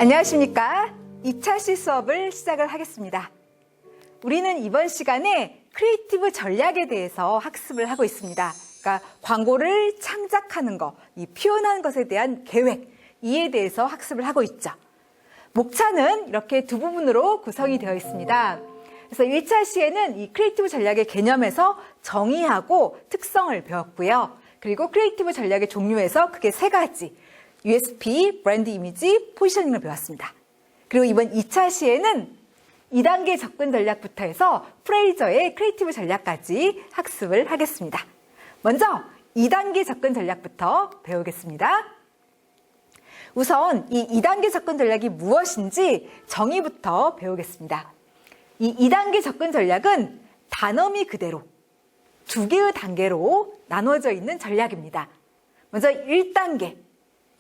안녕하십니까? 2차시 수업을 시작을 하겠습니다. 우리는 이번 시간에 크리에이티브 전략에 대해서 학습을 하고 있습니다. 그러니까 광고를 창작하는 것, 이 표현하는 것에 대한 계획, 이에 대해서 학습을 하고 있죠. 목차는 이렇게 두 부분으로 구성이 되어 있습니다. 그래서 1차 시에는 이 크리에이티브 전략의 개념에서 정의하고 특성을 배웠고요. 그리고 크리에이티브 전략의 종류에서 크게 세 가지, USP, 브랜드 이미지, 포지셔닝을 배웠습니다. 그리고 이번 2차 시에는 2단계 접근 전략부터 해서 프레이저의 크리에이티브 전략까지 학습을 하겠습니다. 먼저 2단계 접근 전략부터 배우겠습니다. 우선 이 2단계 접근 전략이 무엇인지 정의부터 배우겠습니다. 이 2단계 접근 전략은 단어미 그대로 두 개의 단계로 나눠져 있는 전략입니다. 먼저 1단계.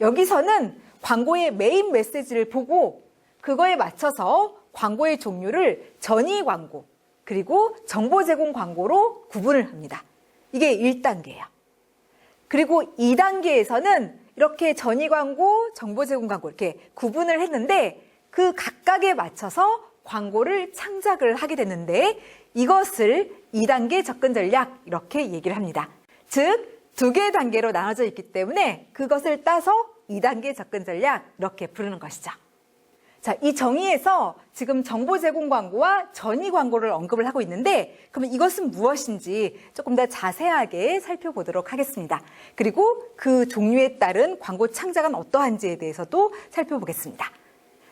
여기서는 광고의 메인 메시지를 보고 그거에 맞춰서 광고의 종류를 전이 광고 그리고 정보 제공 광고로 구분을 합니다. 이게 1단계예요. 그리고 2단계에서는 이렇게 전이 광고, 정보 제공 광고 이렇게 구분을 했는데 그 각각에 맞춰서 광고를 창작을 하게 되는데 이것을 2단계 접근 전략 이렇게 얘기를 합니다. 즉, 두 개의 단계로 나눠져 있기 때문에 그것을 따서 2단계 접근 전략 이렇게 부르는 것이죠. 자, 이 정의에서 지금 정보 제공 광고와 전이 광고를 언급을 하고 있는데 그러면 이것은 무엇인지 조금 더 자세하게 살펴보도록 하겠습니다. 그리고 그 종류에 따른 광고 창작은 어떠한지에 대해서도 살펴보겠습니다.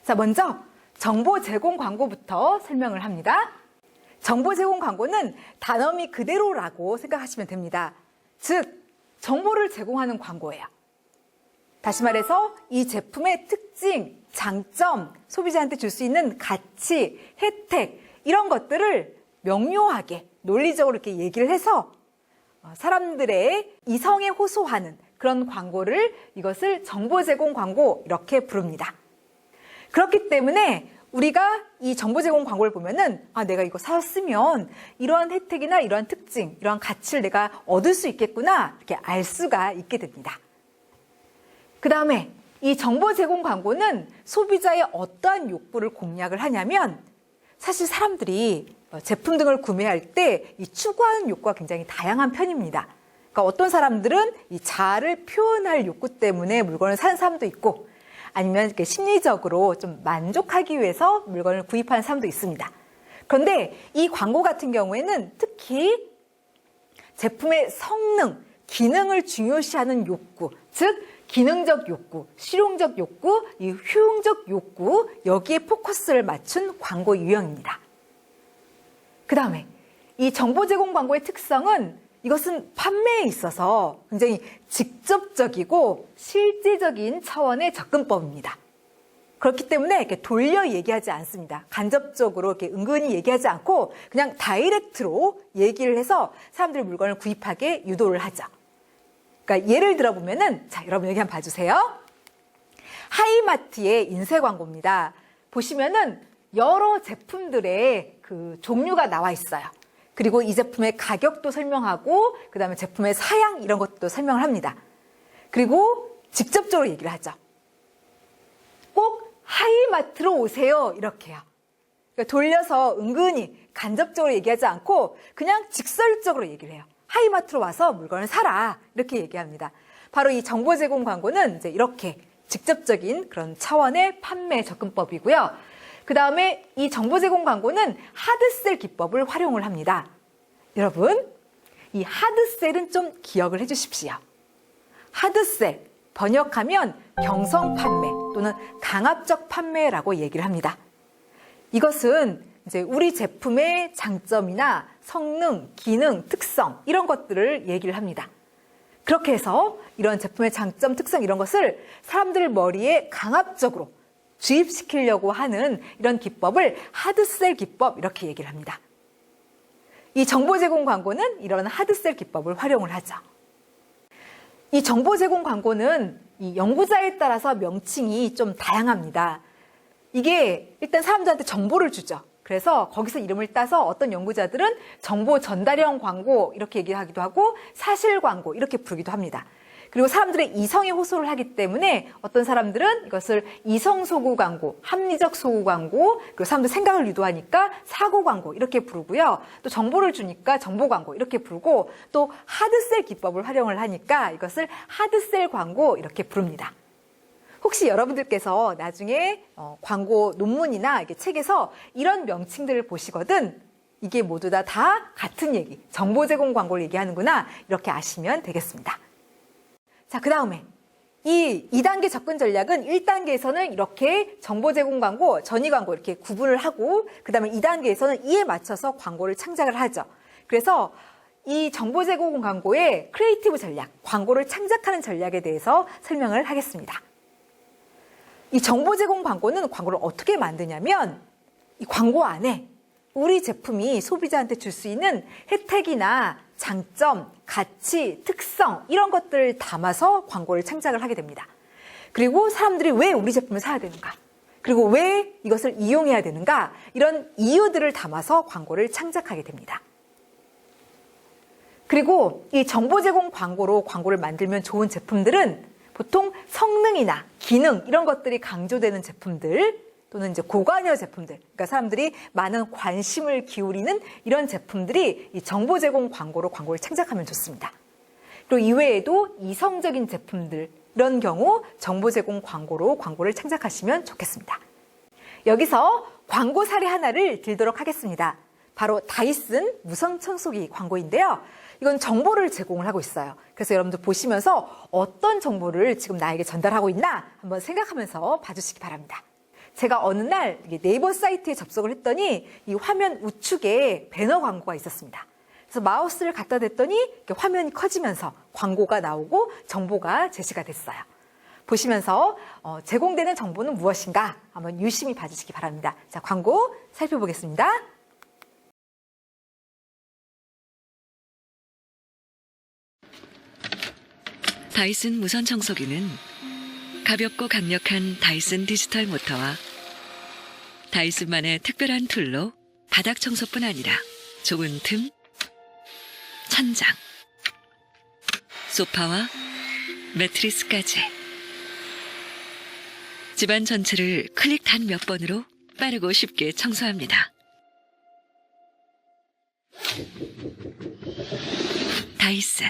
자, 먼저 정보 제공 광고부터 설명을 합니다. 정보 제공 광고는 단어미 그대로라고 생각하시면 됩니다. 즉, 정보를 제공하는 광고예요. 다시 말해서 이 제품의 특징, 장점, 소비자한테 줄 수 있는 가치, 혜택 이런 것들을 명료하게 논리적으로 이렇게 얘기를 해서 사람들의 이성에 호소하는 그런 광고를 이것을 정보 제공 광고 이렇게 부릅니다. 그렇기 때문에 우리가 이 정보 제공 광고를 보면은 내가 이거 샀으면 이러한 혜택이나 이러한 특징, 이러한 가치를 내가 얻을 수 있겠구나 이렇게 알 수가 있게 됩니다. 그 다음에 이 정보 제공 광고는 소비자의 어떠한 욕구를 공략을 하냐면 사실 사람들이 제품 등을 구매할 때 이 추구하는 욕구가 굉장히 다양한 편입니다. 그러니까 어떤 사람들은 이 자아를 표현할 욕구 때문에 물건을 사는 사람도 있고 아니면 이렇게 심리적으로 좀 만족하기 위해서 물건을 구입하는 사람도 있습니다. 그런데 이 광고 같은 경우에는 특히 제품의 성능, 기능을 중요시하는 욕구, 즉 기능적 욕구, 실용적 욕구, 이 효용적 욕구 여기에 포커스를 맞춘 광고 유형입니다. 그 다음에 이 정보 제공 광고의 특성은 이것은 판매에 있어서 굉장히 직접적이고 실제적인 차원의 접근법입니다. 그렇기 때문에 이렇게 돌려 얘기하지 않습니다. 간접적으로 이렇게 은근히 얘기하지 않고 그냥 다이렉트로 얘기를 해서 사람들이 물건을 구입하게 유도를 하죠. 그러니까 예를 들어보면은, 자, 여러분 여기 한번 봐주세요. 하이마트의 인쇄 광고입니다. 보시면은 여러 제품들의 그 종류가 나와 있어요. 그리고 이 제품의 가격도 설명하고, 그 다음에 제품의 사양 이런 것도 설명을 합니다. 그리고 직접적으로 얘기를 하죠. 꼭 하이마트로 오세요. 이렇게요. 그러니까 돌려서 은근히 간접적으로 얘기하지 않고 그냥 직설적으로 얘기를 해요. 하이마트로 와서 물건을 사라 이렇게 얘기합니다. 바로 이 정보 제공 광고는 이제 이렇게 직접적인 그런 차원의 판매 접근법이고요. 그 다음에 이 정보 제공 광고는 하드셀 기법을 활용을 합니다. 여러분, 이 하드셀은 좀 기억을 해주십시오. 하드셀, 번역하면 경성 판매 또는 강압적 판매라고 얘기를 합니다. 이것은 이제 우리 제품의 장점이나 성능, 기능, 특성 이런 것들을 얘기를 합니다. 그렇게 해서 이런 제품의 장점, 특성 이런 것을 사람들 머리에 강압적으로 주입시키려고 하는 이런 기법을 하드셀 기법 이렇게 얘기를 합니다. 이 정보 제공 광고는 이런 하드셀 기법을 활용을 하죠. 이 정보 제공 광고는 이 연구자에 따라서 명칭이 좀 다양합니다. 이게 일단 사람들한테 정보를 주죠. 그래서 거기서 이름을 따서 어떤 연구자들은 정보 전달형 광고 이렇게 얘기하기도 하고 사실 광고 이렇게 부르기도 합니다. 그리고 사람들의 이성이 호소를 하기 때문에 어떤 사람들은 이것을 이성 소구 광고, 합리적 소구 광고, 그리고 사람들 생각을 유도하니까 사고 광고 이렇게 부르고요. 또 정보를 주니까 정보 광고 이렇게 부르고, 또 하드셀 기법을 활용을 하니까 이것을 하드셀 광고 이렇게 부릅니다. 혹시 여러분들께서 나중에 광고 논문이나 책에서 이런 명칭들을 보시거든 이게 모두 다 같은 얘기, 정보 제공 광고를 얘기하는구나 이렇게 아시면 되겠습니다. 자, 그 다음에 이 2단계 접근 전략은 1단계에서는 이렇게 정보 제공 광고, 전위 광고 이렇게 구분을 하고, 그 다음에 2단계에서는 이에 맞춰서 광고를 창작을 하죠. 그래서 이 정보 제공 광고의 크리에이티브 전략, 광고를 창작하는 전략에 대해서 설명을 하겠습니다. 이 정보 제공 광고는 광고를 어떻게 만드냐면, 이 광고 안에 우리 제품이 소비자한테 줄 수 있는 혜택이나 장점, 가치, 특성 이런 것들을 담아서 광고를 창작을 하게 됩니다. 그리고 사람들이 왜 우리 제품을 사야 되는가, 그리고 왜 이것을 이용해야 되는가, 이런 이유들을 담아서 광고를 창작하게 됩니다. 그리고 이 정보 제공 광고로 광고를 만들면 좋은 제품들은 보통 성능이나 기능 이런 것들이 강조되는 제품들, 또는 이제 고관여 제품들, 그러니까 사람들이 많은 관심을 기울이는 이런 제품들이 이 정보 제공 광고로 광고를 창작하면 좋습니다. 그리고 이외에도 이성적인 제품들, 이런 경우 정보 제공 광고로 광고를 창작하시면 좋겠습니다. 여기서 광고 사례 하나를 들도록 하겠습니다. 바로 다이슨 무선 청소기 광고인데요. 이건 정보를 제공을 하고 있어요. 그래서 여러분들 보시면서 어떤 정보를 지금 나에게 전달하고 있나 한번 생각하면서 봐주시기 바랍니다. 제가 어느 날 네이버 사이트에 접속을 했더니 이 화면 우측에 배너 광고가 있었습니다. 그래서 마우스를 갖다 댔더니 화면이 커지면서 광고가 나오고 정보가 제시가 됐어요. 보시면서 제공되는 정보는 무엇인가 한번 유심히 봐주시기 바랍니다. 자, 광고 살펴보겠습니다. 다이슨 무선 청소기는 가볍고 강력한 다이슨 디지털 모터와 다이슨만의 특별한 툴로 바닥 청소뿐 아니라 좁은 틈, 천장, 소파와 매트리스까지 집안 전체를 클릭 단 몇 번으로 빠르고 쉽게 청소합니다. 다이슨.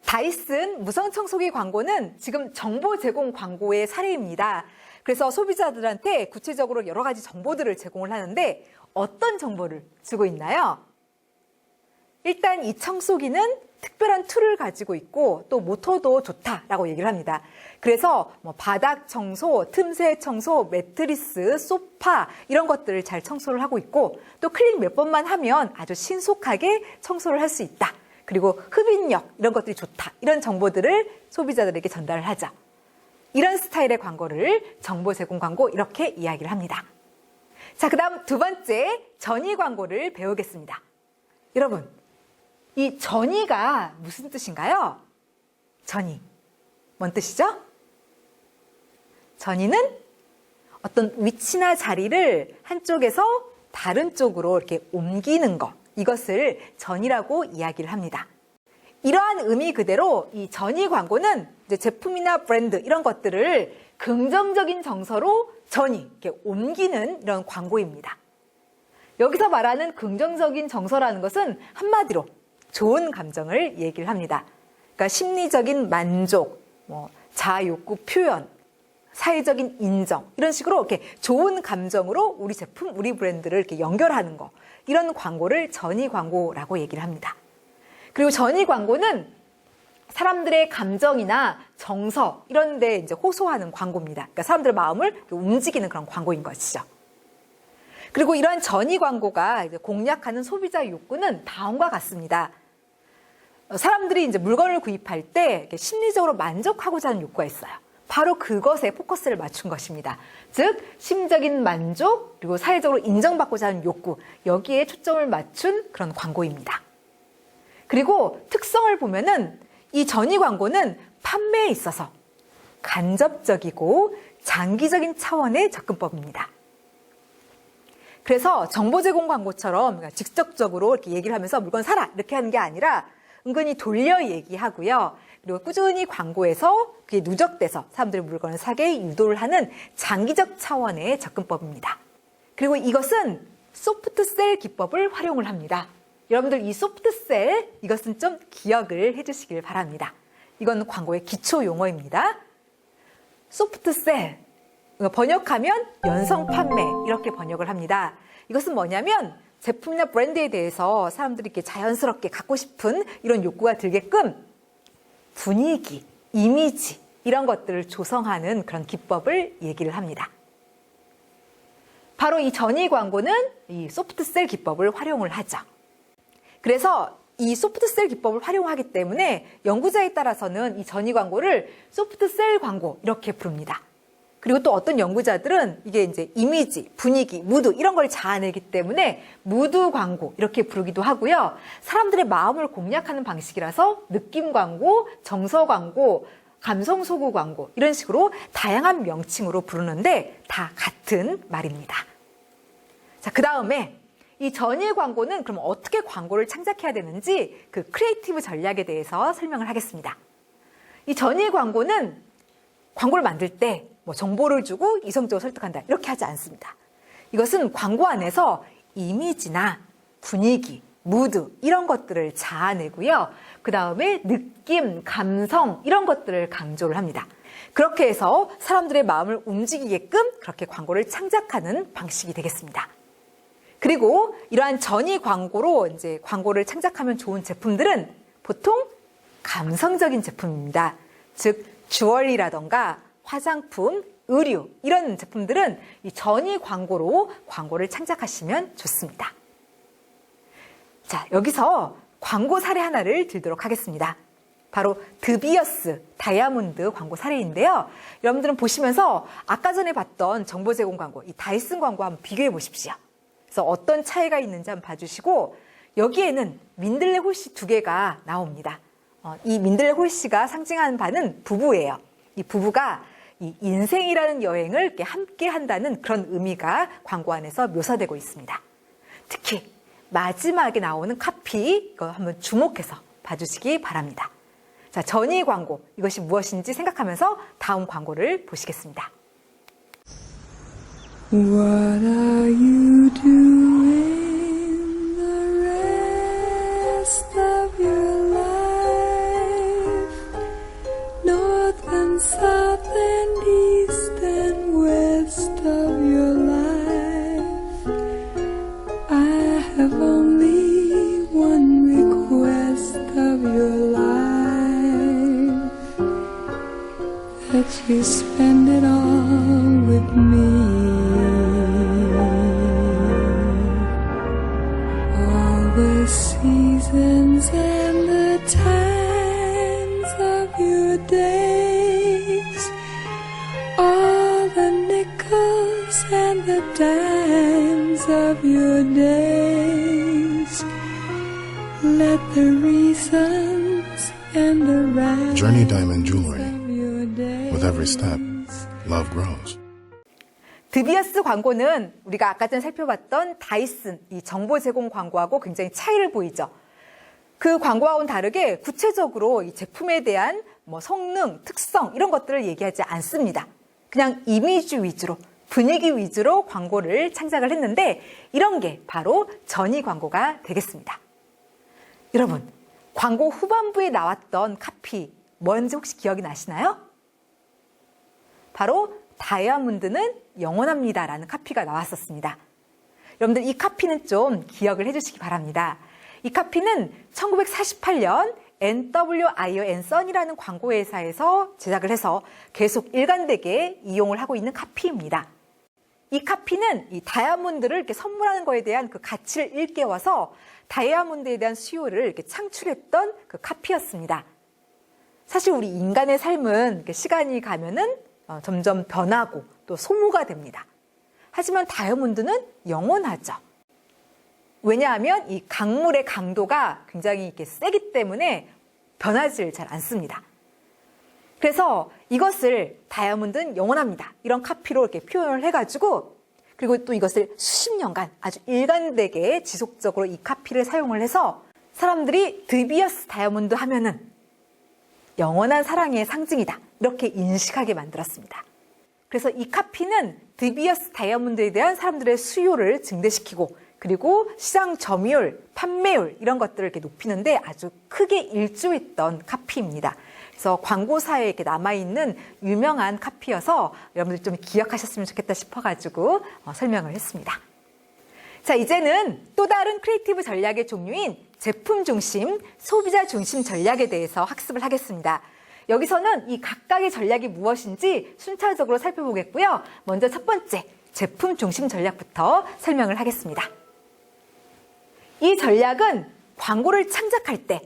다이슨 무선 청소기 광고는 지금 정보 제공 광고의 사례입니다. 그래서 소비자들한테 구체적으로 여러 가지 정보들을 제공을 하는데 어떤 정보를 주고 있나요? 일단 이 청소기는 특별한 툴을 가지고 있고 또 모터도 좋다라고 얘기를 합니다. 그래서 바닥 청소, 틈새 청소, 매트리스, 소파 이런 것들을 잘 청소를 하고 있고, 또 클릭 몇 번만 하면 아주 신속하게 청소를 할 수 있다. 그리고 흡인력 이런 것들이 좋다. 이런 정보들을 소비자들에게 전달을 하죠. 이런 스타일의 광고를 정보 제공 광고 이렇게 이야기를 합니다. 자, 그다음 두 번째 전위 광고를 배우겠습니다. 여러분, 이 전위가 무슨 뜻인가요? 전위. 뭔 뜻이죠? 전위는 어떤 위치나 자리를 한쪽에서 다른 쪽으로 이렇게 옮기는 것, 이것을 전위라고 이야기를 합니다. 이러한 의미 그대로 이 전위 광고는 이제 제품이나 브랜드 이런 것들을 긍정적인 정서로 전위, 이렇게 옮기는 이런 광고입니다. 여기서 말하는 긍정적인 정서라는 것은 한마디로 좋은 감정을 얘기를 합니다. 그러니까 심리적인 만족, 자아 욕구 표현, 사회적인 인정 이런 식으로 이렇게 좋은 감정으로 우리 제품, 우리 브랜드를 이렇게 연결하는 거, 이런 광고를 전위 광고라고 얘기를 합니다. 그리고 전위 광고는 사람들의 감정이나 정서 이런 데 이제 호소하는 광고입니다. 그러니까 사람들의 마음을 움직이는 그런 광고인 것이죠. 그리고 이러한 전위 광고가 이제 공략하는 소비자 욕구는 다음과 같습니다. 사람들이 이제 물건을 구입할 때 심리적으로 만족하고자 하는 욕구가 있어요. 바로 그것에 포커스를 맞춘 것입니다. 즉, 심적인 만족, 그리고 사회적으로 인정받고자 하는 욕구, 여기에 초점을 맞춘 그런 광고입니다. 그리고 특성을 보면은 이 전위 광고는 판매에 있어서 간접적이고 장기적인 차원의 접근법입니다. 그래서 정보 제공 광고처럼 직접적으로 이렇게 얘기를 하면서 물건 사라 이렇게 하는 게 아니라 은근히 돌려 얘기하고요. 그리고 꾸준히 광고에서 그게 누적돼서 사람들이 물건을 사게 유도를 하는 장기적 차원의 접근법입니다. 그리고 이것은 소프트셀 기법을 활용을 합니다. 여러분들 이 소프트셀 이것은 좀 기억을 해주시길 바랍니다. 이건 광고의 기초 용어입니다. 소프트셀 번역하면 연성 판매 이렇게 번역을 합니다. 이것은 뭐냐면 제품이나 브랜드에 대해서 사람들이 이렇게 자연스럽게 갖고 싶은 이런 욕구가 들게끔 분위기, 이미지 이런 것들을 조성하는 그런 기법을 얘기를 합니다. 바로 이 전이 광고는 이 소프트셀 기법을 활용을 하죠. 그래서 이 소프트셀 기법을 활용하기 때문에 연구자에 따라서는 이 전이 광고를 소프트셀 광고 이렇게 부릅니다. 그리고 또 어떤 연구자들은 이게 이제 이미지, 분위기, 무드 이런 걸 자아내기 때문에 무드 광고 이렇게 부르기도 하고요. 사람들의 마음을 공략하는 방식이라서 느낌 광고, 정서 광고, 감성 소구 광고 이런 식으로 다양한 명칭으로 부르는데 다 같은 말입니다. 자, 그 다음에 이 전일 광고는 그럼 어떻게 광고를 창작해야 되는지 그 크리에이티브 전략에 대해서 설명을 하겠습니다. 이 전일 광고는 광고를 만들 때 뭐 정보를 주고 이성적으로 설득한다 이렇게 하지 않습니다. 이것은 광고 안에서 이미지나 분위기, 무드 이런 것들을 자아내고요. 그 다음에 느낌, 감성 이런 것들을 강조를 합니다. 그렇게 해서 사람들의 마음을 움직이게끔 그렇게 광고를 창작하는 방식이 되겠습니다. 그리고 이러한 전이 광고로 이제 광고를 창작하면 좋은 제품들은 보통 감성적인 제품입니다. 즉 주얼리라던가 화장품, 의류 이런 제품들은 이 전이 광고로 광고를 창작하시면 좋습니다. 자, 여기서 광고 사례 하나를 들도록 하겠습니다. 바로 드비어스 다이아몬드 광고 사례인데요. 여러분들은 보시면서 아까 전에 봤던 정보 제공 광고, 이 다이슨 광고 한번 비교해 보십시오. 그래서 어떤 차이가 있는지 한번 봐주시고 여기에는 민들레 홀씨 2개가 나옵니다. 이 민들레 홀씨가 상징하는 바는 부부예요. 이 부부가 이 인생이라는 여행을 이렇게 함께 한다는 그런 의미가 광고 안에서 묘사되고 있습니다. 특히 마지막에 나오는 카피 이거 한번 주목해서 봐주시기 바랍니다. 자, 전이 광고 이것이 무엇인지 생각하면서 다음 광고를 보시겠습니다. What are you doing the rest of your life? North and south and east and west of your life. I have only one request of your life, that you spend it all with me. The seasons and the times of your days, all the nickels and the dimes of your days, let the reasons and the rhymes Journey Diamond Jewelry. of your days. With every step, love grows. 드비어스 광고는 우리가 아까 전에 살펴봤던 다이슨 이 정보 제공 광고하고 굉장히 차이를 보이죠. 그 광고와는 다르게 구체적으로 이 제품에 대한 뭐 성능, 특성 이런 것들을 얘기하지 않습니다. 그냥 이미지 위주로, 분위기 위주로 광고를 창작을 했는데 이런 게 바로 전이 광고가 되겠습니다. 여러분, 광고 후반부에 나왔던 카피 뭔지 혹시 기억이 나시나요? 바로 다이아몬드는 영원합니다라는 카피가 나왔었습니다. 여러분들 이 카피는 좀 기억을 해주시기 바랍니다. 이 카피는 1948년 NWIR & Son이라는 광고회사에서 제작을 해서 계속 일관되게 이용을 하고 있는 카피입니다. 이 카피는 이 다이아몬드를 이렇게 선물하는 거에 대한 그 가치를 일깨워서 다이아몬드에 대한 수요를 이렇게 창출했던 그 카피였습니다. 사실 우리 인간의 삶은 이렇게 시간이 가면은 점점 변하고 또 소모가 됩니다. 하지만 다이아몬드는 영원하죠. 왜냐하면 이 강물의 강도가 굉장히 이렇게 세기 때문에 변하지 잘 않습니다. 그래서 이것을 다이아몬드는 영원합니다. 이런 카피로 이렇게 표현을 해가지고 그리고 또 이것을 수십 년간 아주 일관되게 지속적으로 이 카피를 사용을 해서 사람들이 드비어스 다이아몬드 하면은 영원한 사랑의 상징이다. 이렇게 인식하게 만들었습니다. 그래서 이 카피는 드비어스 다이아몬드에 대한 사람들의 수요를 증대시키고 그리고 시장 점유율, 판매율 이런 것들을 이렇게 높이는데 아주 크게 일조했던 카피입니다. 그래서 광고사에 이렇게 남아있는 유명한 카피여서 여러분들 좀 기억하셨으면 좋겠다 싶어가지고 설명을 했습니다. 자, 이제는 또 다른 크리에이티브 전략의 종류인 제품 중심, 소비자 중심 전략에 대해서 학습을 하겠습니다. 여기서는 이 각각의 전략이 무엇인지 순차적으로 살펴보겠고요. 먼저 첫 번째, 제품 중심 전략부터 설명을 하겠습니다. 이 전략은 광고를 창작할 때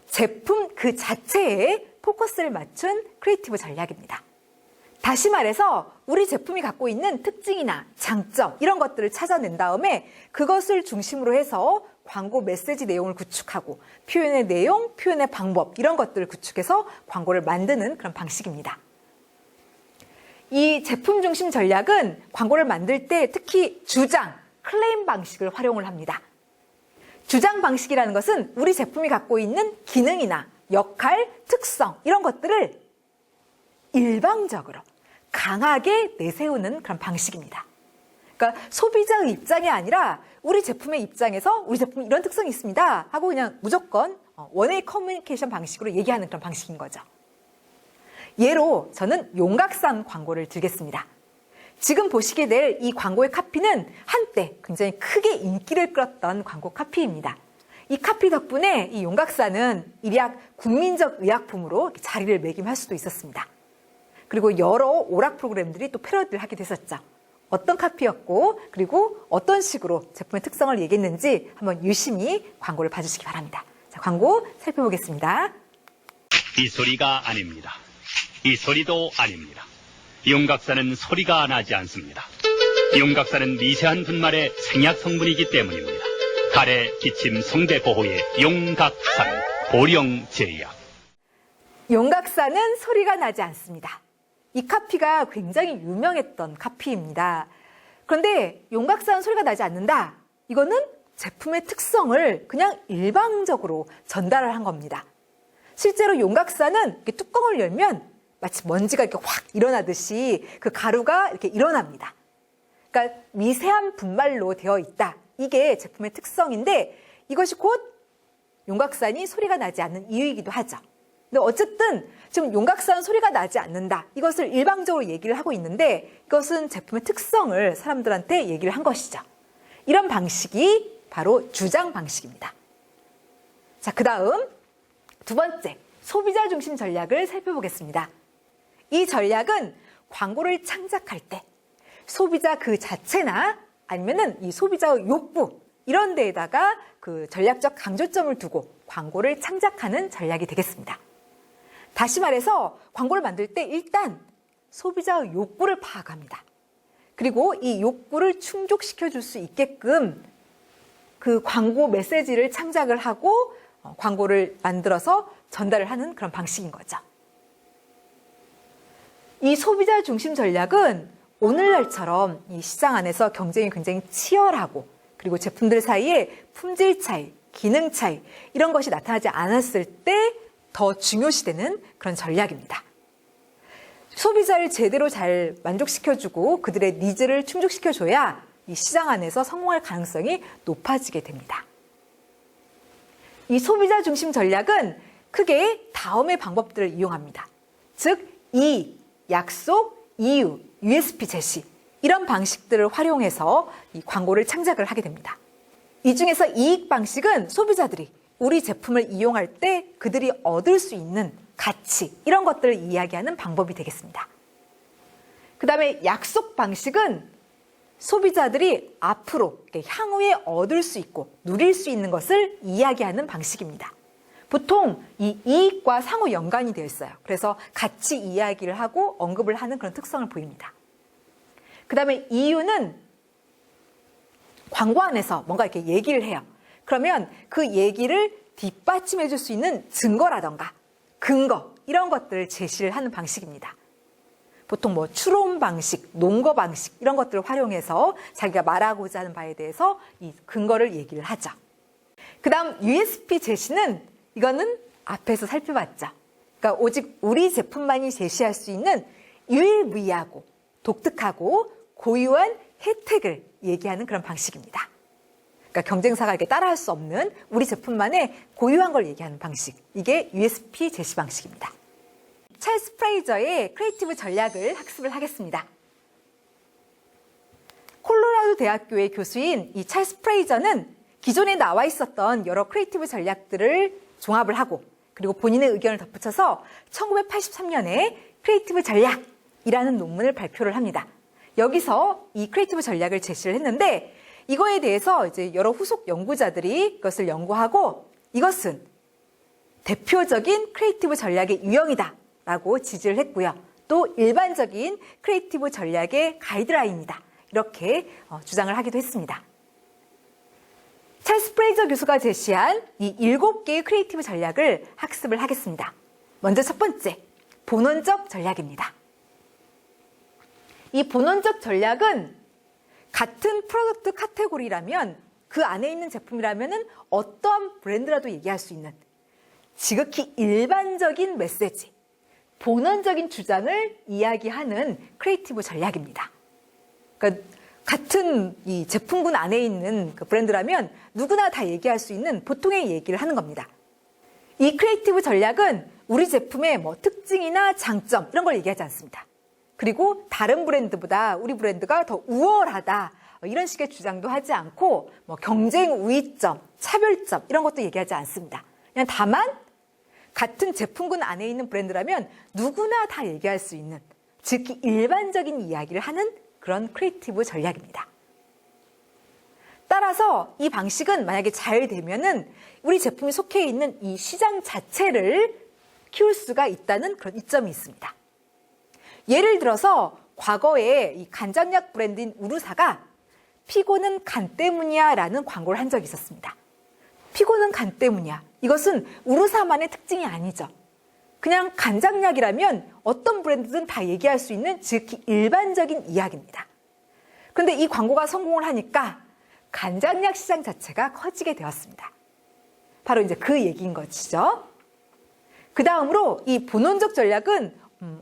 제품 그 자체에 포커스를 맞춘 크리에이티브 전략입니다. 다시 말해서 우리 제품이 갖고 있는 특징이나 장점 이런 것들을 찾아낸 다음에 그것을 중심으로 해서 광고 메시지 내용을 구축하고 표현의 내용, 표현의 방법 이런 것들을 구축해서 광고를 만드는 그런 방식입니다. 이 제품 중심 전략은 광고를 만들 때 특히 주장, 클레임 방식을 활용을 합니다. 주장 방식이라는 것은 우리 제품이 갖고 있는 기능이나 역할, 특성 이런 것들을 일방적으로 강하게 내세우는 그런 방식입니다. 그러니까 소비자의 입장이 아니라 우리 제품의 입장에서 우리 제품이 이런 특성이 있습니다 하고 그냥 무조건 원웨이 커뮤니케이션 방식으로 얘기하는 그런 방식인 거죠. 예로 저는 용각산 광고를 들겠습니다. 지금 보시게 될 이 광고의 카피는 한때 굉장히 크게 인기를 끌었던 광고 카피입니다. 이 카피 덕분에 이 용각산은 일약 국민적 의약품으로 자리를 매김할 수도 있었습니다. 그리고 여러 오락 프로그램들이 또 패러디를 하게 됐었죠. 어떤 카피였고 그리고 어떤 식으로 제품의 특성을 얘기했는지 한번 유심히 광고를 봐주시기 바랍니다. 자, 광고 살펴보겠습니다. 이 소리가 아닙니다. 이 소리도 아닙니다. 용각산은 소리가 나지 않습니다. 용각산은 미세한 분말의 생약 성분이기 때문입니다. 가래, 기침, 성대 보호의 용각산, 보령 제약. 용각산은 소리가 나지 않습니다. 이 카피가 굉장히 유명했던 카피입니다. 그런데 용각산 소리가 나지 않는다. 이거는 제품의 특성을 그냥 일방적으로 전달을 한 겁니다. 실제로 용각산은 이렇게 뚜껑을 열면 마치 먼지가 이렇게 확 일어나듯이 그 가루가 이렇게 일어납니다. 그러니까 미세한 분말로 되어 있다. 이게 제품의 특성인데 이것이 곧 용각산이 소리가 나지 않는 이유이기도 하죠. 근데 어쨌든 지금 용각산 소리가 나지 않는다. 이것을 일방적으로 얘기를 하고 있는데 이것은 제품의 특성을 사람들한테 얘기를 한 것이죠. 이런 방식이 바로 주장 방식입니다. 자, 그 다음 두 번째, 소비자 중심 전략을 살펴보겠습니다. 이 전략은 광고를 창작할 때 소비자 그 자체나 아니면은 이 소비자의 욕구 이런 데에다가 그 전략적 강조점을 두고 광고를 창작하는 전략이 되겠습니다. 다시 말해서 광고를 만들 때 일단 소비자의 욕구를 파악합니다. 그리고 이 욕구를 충족시켜 줄 수 있게끔 그 광고 메시지를 창작을 하고 광고를 만들어서 전달을 하는 그런 방식인 거죠. 이 소비자 중심 전략은 오늘날처럼 이 시장 안에서 경쟁이 굉장히 치열하고 그리고 제품들 사이에 품질 차이, 기능 차이 이런 것이 나타나지 않았을 때 더 중요시되는 그런 전략입니다. 소비자를 제대로 잘 만족시켜주고 그들의 니즈를 충족시켜줘야 이 시장 안에서 성공할 가능성이 높아지게 됩니다. 이 소비자 중심 전략은 크게 다음의 방법들을 이용합니다. 즉, 이익, 약속, 이유, USP 제시 이런 방식들을 활용해서 이 광고를 창작을 하게 됩니다. 이 중에서 이익 방식은 소비자들이 우리 제품을 이용할 때 그들이 얻을 수 있는 가치 이런 것들을 이야기하는 방법이 되겠습니다. 그 다음에 약속 방식은 소비자들이 앞으로 향후에 얻을 수 있고 누릴 수 있는 것을 이야기하는 방식입니다. 보통 이 이익과 상호 연관이 되어 있어요. 그래서 같이 이야기를 하고 언급을 하는 그런 특성을 보입니다. 그 다음에 이유는 광고 안에서 뭔가 이렇게 얘기를 해요. 그러면 그 얘기를 뒷받침해 줄 수 있는 증거라던가 근거 이런 것들을 제시를 하는 방식입니다. 보통 뭐 추론 방식, 논거 방식 이런 것들을 활용해서 자기가 말하고자 하는 바에 대해서 이 근거를 얘기를 하죠. 그다음 USP 제시는 이거는 앞에서 살펴봤죠. 그러니까 오직 우리 제품만이 제시할 수 있는 유일무이하고 독특하고 고유한 혜택을 얘기하는 그런 방식입니다. 그러니까 경쟁사가 이렇게 따라할 수 없는 우리 제품만의 고유한 걸 얘기하는 방식. 이게 USP 제시 방식입니다. 찰스 프레이저의 크리에이티브 전략을 학습을 하겠습니다. 콜로라도 대학교의 교수인 이 찰스 프레이저는 기존에 나와 있었던 여러 크리에이티브 전략들을 종합을 하고 그리고 본인의 의견을 덧붙여서 1983년에 크리에이티브 전략이라는 논문을 발표를 합니다. 여기서 이 크리에이티브 전략을 제시를 했는데 이거에 대해서 이제 여러 후속 연구자들이 이것을 연구하고 이것은 대표적인 크리에이티브 전략의 유형이다라고 지지를 했고요. 또 일반적인 크리에이티브 전략의 가이드라인이다. 이렇게 주장을 하기도 했습니다. 찰스 프레이저 교수가 제시한 이 7개의 크리에이티브 전략을 학습을 하겠습니다. 먼저 첫 번째, 본원적 전략입니다. 이 본원적 전략은 같은 프로덕트 카테고리라면 그 안에 있는 제품이라면 어떠한 브랜드라도 얘기할 수 있는 지극히 일반적인 메시지, 본원적인 주장을 이야기하는 크리에이티브 전략입니다. 그러니까 같은 이 제품군 안에 있는 그 브랜드라면 누구나 다 얘기할 수 있는 보통의 얘기를 하는 겁니다. 이 크리에이티브 전략은 우리 제품의 뭐 특징이나 장점 이런 걸 얘기하지 않습니다. 그리고 다른 브랜드보다 우리 브랜드가 더 우월하다 이런 식의 주장도 하지 않고 뭐 경쟁 우위점, 차별점 이런 것도 얘기하지 않습니다. 그냥 다만 같은 제품군 안에 있는 브랜드라면 누구나 다 얘기할 수 있는 즉히 일반적인 이야기를 하는 그런 크리에이티브 전략입니다. 따라서 이 방식은 만약에 잘 되면은 우리 제품이 속해 있는 이 시장 자체를 키울 수가 있다는 그런 이점이 있습니다. 예를 들어서 과거에 이 간장약 브랜드인 우르사가 피고는 간 때문이야 라는 광고를 한 적이 있었습니다. 피고는 간 때문이야. 이것은 우르사만의 특징이 아니죠. 그냥 간장약이라면 어떤 브랜드든 다 얘기할 수 있는 즉히 일반적인 이야기입니다. 그런데 이 광고가 성공을 하니까 간장약 시장 자체가 커지게 되었습니다. 바로 이제 그 얘기인 것이죠. 그 다음으로 이 본원적 전략은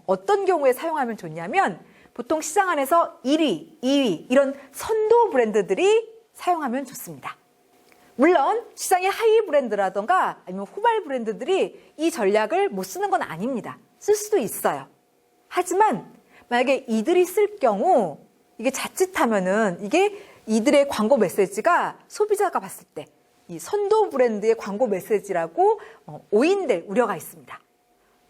어떤 경우에 사용하면 좋냐면 보통 시장 안에서 1위, 2위 이런 선도 브랜드들이 사용하면 좋습니다. 물론 시장의 하위 브랜드라던가 아니면 후발 브랜드들이 이 전략을 못 쓰는 건 아닙니다. 쓸 수도 있어요. 하지만 만약에 이들이 쓸 경우 이게 자칫하면은 이게 이들의 광고 메시지가 소비자가 봤을 때 이 선도 브랜드의 광고 메시지라고 오인될 우려가 있습니다.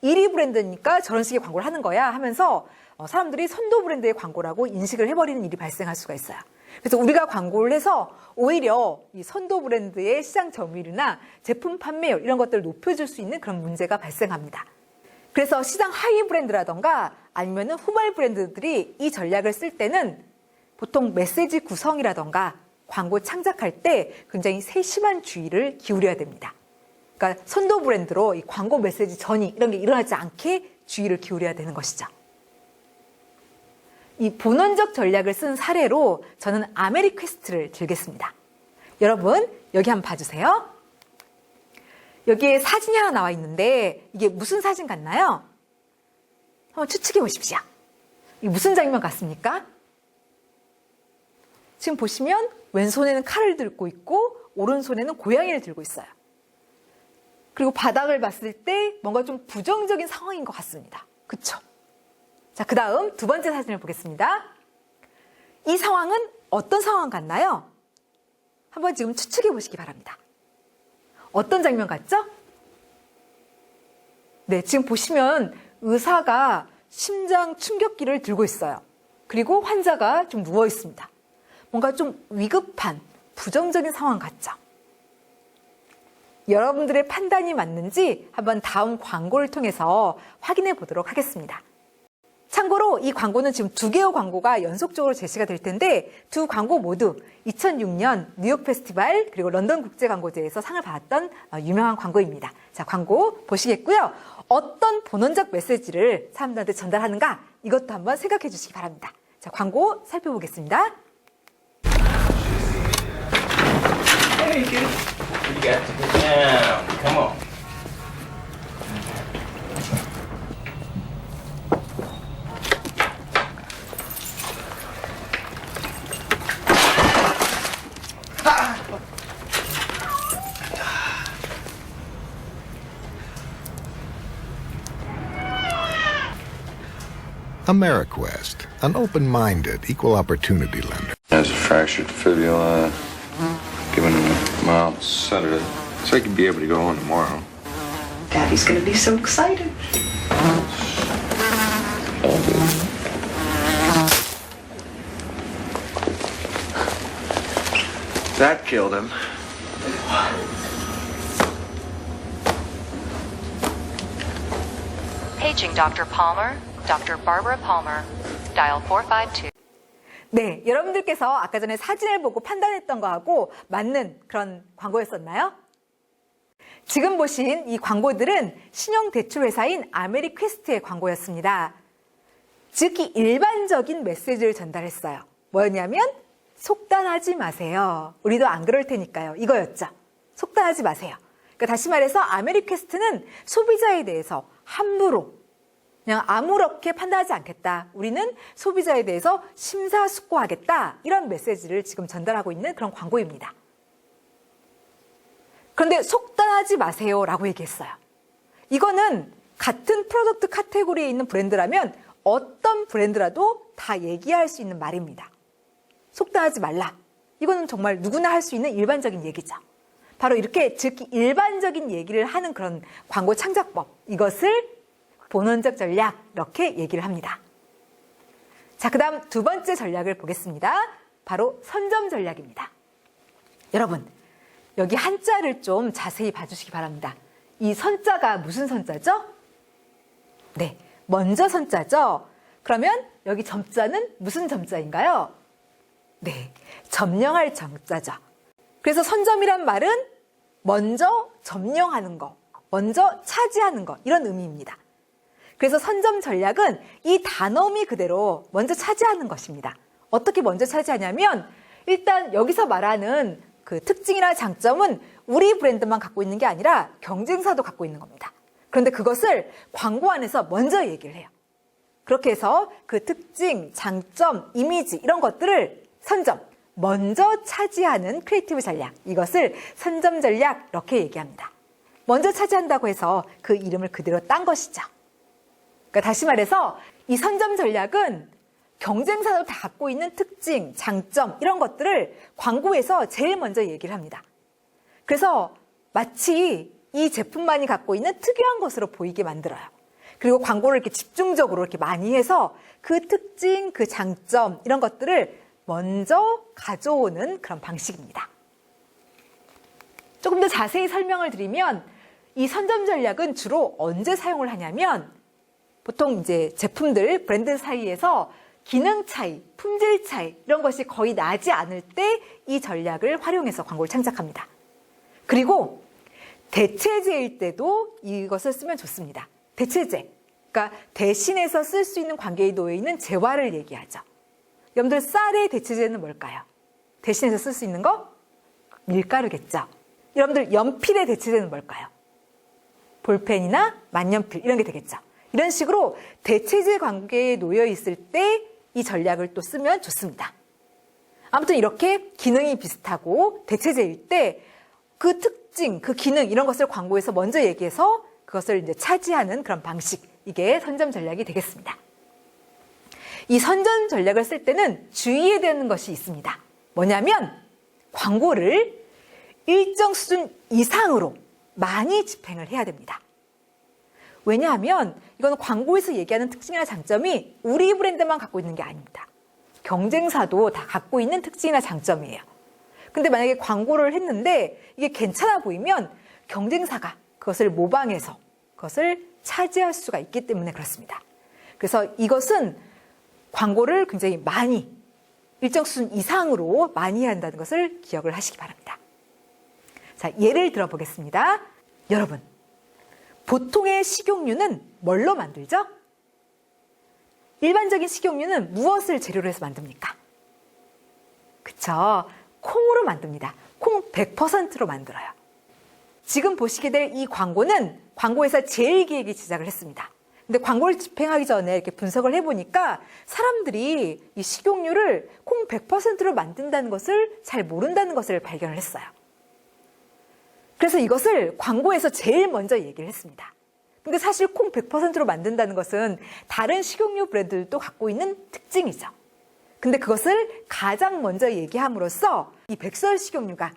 1위 브랜드니까 저런 식의 광고를 하는 거야 하면서 사람들이 선도 브랜드의 광고라고 인식을 해버리는 일이 발생할 수가 있어요. 그래서 우리가 광고를 해서 오히려 이 선도 브랜드의 시장 점유율이나 제품 판매율 이런 것들을 높여줄 수 있는 그런 문제가 발생합니다. 그래서 시장 하위 브랜드라던가 아니면 후발 브랜드들이 이 전략을 쓸 때는 보통 메시지 구성이라던가 광고 창작할 때 굉장히 세심한 주의를 기울여야 됩니다. 그러니까 선도 브랜드로 이 광고 메시지 전이 이런 게 일어나지 않게 주의를 기울여야 되는 것이죠. 이 본원적 전략을 쓴 사례로 저는 아메리퀘스트를 들겠습니다. 여러분 여기 한번 봐주세요. 여기에 사진이 하나 나와 있는데 이게 무슨 사진 같나요? 한번 추측해 보십시오. 이게 무슨 장면 같습니까? 지금 보시면 왼손에는 칼을 들고 있고 오른손에는 고양이를 들고 있어요. 그리고 바닥을 봤을 때 뭔가 좀 부정적인 상황인 것 같습니다. 그쵸? 자, 그 다음 두 번째 사진을 보겠습니다. 이 상황은 어떤 상황 같나요? 한번 지금 추측해 보시기 바랍니다. 어떤 장면 같죠? 네, 지금 보시면 의사가 심장 충격기를 들고 있어요. 그리고 환자가 좀 누워 있습니다. 뭔가 좀 위급한 부정적인 상황 같죠? 여러분들의 판단이 맞는지 한번 다음 광고를 통해서 확인해 보도록 하겠습니다. 참고로 이 광고는 지금 2개의 광고가 연속적으로 제시가 될 텐데 두 광고 모두 2006년 뉴욕 페스티벌 그리고 런던 국제광고제에서 상을 받았던 유명한 광고입니다. 자, 광고 보시겠고요. 어떤 본원적 메시지를 사람들한테 전달하는가 이것도 한번 생각해 주시기 바랍니다. 자, 광고 살펴보겠습니다. Hey, kid. You got to get down. Come on. AmeriQuest, an open-minded, equal opportunity lender. Has a fractured fibula, given him a mild sedative, so he could be able to go on tomorrow. Daddy's gonna be so excited. All good. That killed him. Paging Dr. Palmer, Dr. Barbara Palmer, dial 452. 네, 여러분들께서 아까 전에 사진을 보고 판단했던 거하고 맞는 그런 광고였었나요? 지금 보신 이 광고들은 신용대출회사인 아메리퀘스트의 광고였습니다. 즉, 이 일반적인 메시지를 전달했어요. 뭐였냐면 속단하지 마세요. 우리도 안 그럴 테니까요. 이거였죠. 속단하지 마세요. 그러니까 다시 말해서 아메리퀘스트는 소비자에 대해서 함부로 그냥 아무렇게 판단하지 않겠다. 우리는 소비자에 대해서 심사숙고하겠다. 이런 메시지를 지금 전달하고 있는 그런 광고입니다. 그런데 속단하지 마세요라고 얘기했어요. 이거는 같은 프로덕트 카테고리에 있는 브랜드라면 어떤 브랜드라도 다 얘기할 수 있는 말입니다. 속단하지 말라. 이거는 정말 누구나 할 수 있는 일반적인 얘기죠. 바로 이렇게 즉 일반적인 얘기를 하는 그런 광고 창작법. 이것을 본원적 전략 이렇게 얘기를 합니다. 자, 그다음 두 번째 전략을 보겠습니다. 바로 선점 전략입니다. 여러분, 여기 한자를 좀 자세히 봐주시기 바랍니다. 이 선자가 무슨 선자죠? 네, 먼저 선자죠. 그러면 여기 점자는 무슨 점자인가요? 네, 점령할 점자죠. 그래서 선점이란 말은 먼저 점령하는 거, 먼저 차지하는 거 이런 의미입니다. 그래서 선점 전략은 이 단어미 그대로 먼저 차지하는 것입니다. 어떻게 먼저 차지하냐면 일단 여기서 말하는 그 특징이나 장점은 우리 브랜드만 갖고 있는 게 아니라 경쟁사도 갖고 있는 겁니다. 그런데 그것을 광고 안에서 먼저 얘기를 해요. 그렇게 해서 그 특징, 장점, 이미지 이런 것들을 선점, 먼저 차지하는 크리에이티브 전략, 이것을 선점 전략 이렇게 얘기합니다. 먼저 차지한다고 해서 그 이름을 그대로 딴 것이죠. 그러니까 다시 말해서 이 선점 전략은 경쟁사도 다 갖고 있는 특징, 장점 이런 것들을 광고에서 제일 먼저 얘기를 합니다. 그래서 마치 이 제품만이 갖고 있는 특유한 것으로 보이게 만들어요. 그리고 광고를 이렇게 집중적으로 이렇게 많이 해서 그 특징, 그 장점 이런 것들을 먼저 가져오는 그런 방식입니다. 조금 더 자세히 설명을 드리면 이 선점 전략은 주로 언제 사용을 하냐면 보통 이제 제품들, 브랜드 사이에서 기능 차이, 품질 차이 이런 것이 거의 나지 않을 때 이 전략을 활용해서 광고를 창작합니다. 그리고 대체제일 때도 이것을 쓰면 좋습니다. 대체제, 그러니까 대신해서 쓸 수 있는 관계에 놓여 있는 재화를 얘기하죠. 여러분들 쌀의 대체제는 뭘까요? 대신해서 쓸 수 있는 거? 밀가루겠죠. 여러분들 연필의 대체제는 뭘까요? 볼펜이나 만년필 이런 게 되겠죠. 이런 식으로 대체제 관계에 놓여 있을 때 이 전략을 또 쓰면 좋습니다. 아무튼 이렇게 기능이 비슷하고 대체제일 때 그 특징, 그 기능 이런 것을 광고에서 먼저 얘기해서 그것을 이제 차지하는 그런 방식, 이게 선점 전략이 되겠습니다. 이 선점 전략을 쓸 때는 주의해야 되는 것이 있습니다. 뭐냐면 광고를 일정 수준 이상으로 많이 집행을 해야 됩니다. 왜냐하면 이건 광고에서 얘기하는 특징이나 장점이 우리 브랜드만 갖고 있는 게 아닙니다. 경쟁사도 다 갖고 있는 특징이나 장점이에요. 근데 만약에 광고를 했는데 이게 괜찮아 보이면 경쟁사가 그것을 모방해서 그것을 차지할 수가 있기 때문에 그렇습니다. 그래서 이것은 광고를 굉장히 많이, 일정 수준 이상으로 많이 해야 한다는 것을 기억을 하시기 바랍니다. 자, 예를 들어보겠습니다. 여러분, 보통의 식용유는 뭘로 만들죠? 일반적인 식용유는 무엇을 재료로 해서 만듭니까? 그쵸? 콩으로 만듭니다. 콩 100%로 만들어요. 지금 보시게 될 이 광고는 광고회사 제일기획이 제작을 했습니다. 근데 광고를 집행하기 전에 이렇게 분석을 해보니까 사람들이 이 식용유를 콩 100%로 만든다는 것을 잘 모른다는 것을 발견을 했어요. 그래서 이것을 광고에서 제일 먼저 얘기를 했습니다. 근데 사실 콩 100%로 만든다는 것은 다른 식용유 브랜드들도 갖고 있는 특징이죠. 근데 그것을 가장 먼저 얘기함으로써 이 백설 식용유가